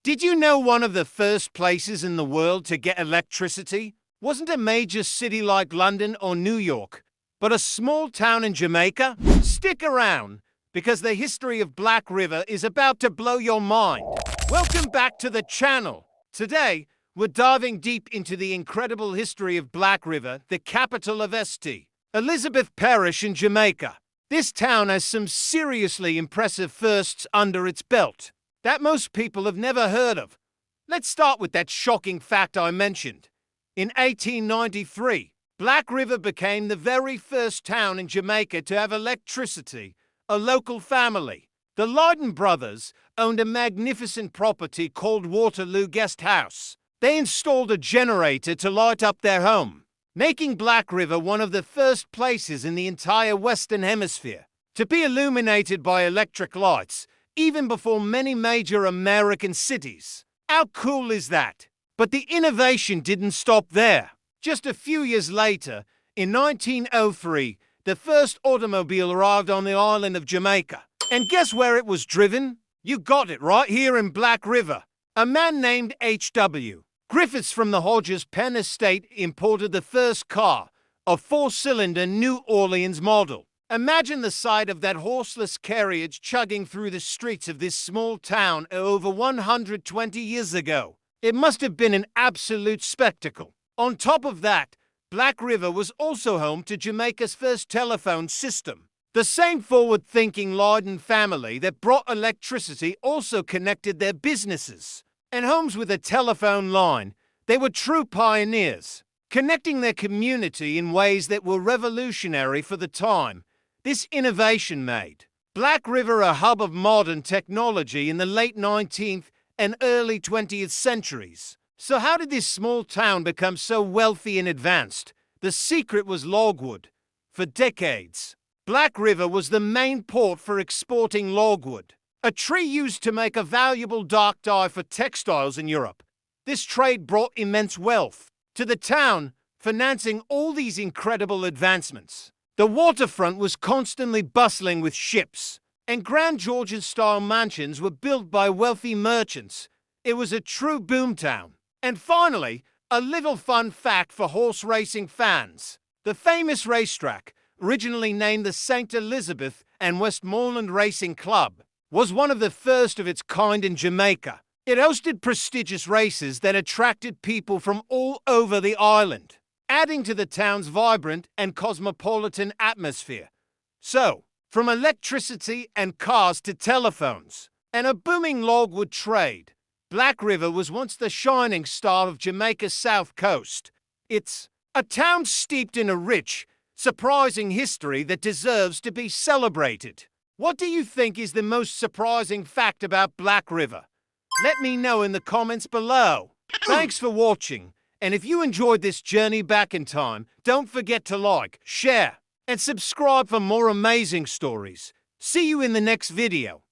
Did you know one of the first places in the world to get electricity wasn't a major city like London or New York, but a small town in Jamaica? Stick around, because the history of Black River is about to blow your mind. Welcome back to the channel. Today, we're diving deep into the incredible history of Black River, the capital of St. Elizabeth Parish in Jamaica. This town has some seriously impressive firsts under its belt that most people have never heard of. Let's start with that shocking fact I mentioned. In 1893, Black River became the very first town in Jamaica to have electricity. A local family, the Lydon brothers, owned a magnificent property called Waterloo Guest House. They installed a generator to light up their home, making Black River one of the first places in the entire Western Hemisphere to be illuminated by electric lights, even before many major American cities. How cool is that? But the innovation didn't stop there. Just a few years later, in 1903, the first automobile arrived on the island of Jamaica. And guess where it was driven? You got it, right here in Black River. A man named H.W. Griffiths from the Hodges Penn estate imported the first car, a four-cylinder New Orleans model. Imagine the sight of that horseless carriage chugging through the streets of this small town over 120 years ago. It must have been an absolute spectacle. On top of that, Black River was also home to Jamaica's first telephone system. The same forward-thinking Lydon family that brought electricity also connected their businesses and homes with a telephone line. They were true pioneers, connecting their community in ways that were revolutionary for the time. This innovation made Black River a hub of modern technology in the late 19th and early 20th centuries. So how did this small town become so wealthy and advanced? The secret was logwood. For decades, Black River was the main port for exporting logwood, a tree used to make a valuable dark dye for textiles in Europe. This trade brought immense wealth to the town, financing all these incredible advancements. The waterfront was constantly bustling with ships, and Grand Georgian-style mansions were built by wealthy merchants. It was a true boomtown. And finally, a little fun fact for horse racing fans. The famous racetrack, originally named the St. Elizabeth and Westmoreland Racing Club, was one of the first of its kind in Jamaica. It hosted prestigious races that attracted people from all over the island, adding to the town's vibrant and cosmopolitan atmosphere. So, from electricity and cars to telephones and a booming logwood trade, Black River was once the shining star of Jamaica's south coast. It's a town steeped in a rich, surprising history that deserves to be celebrated. What do you think is the most surprising fact about Black River? Let me know in the comments below. Thanks for watching. And if you enjoyed this journey back in time, don't forget to like, share, and subscribe for more amazing stories. See you in the next video.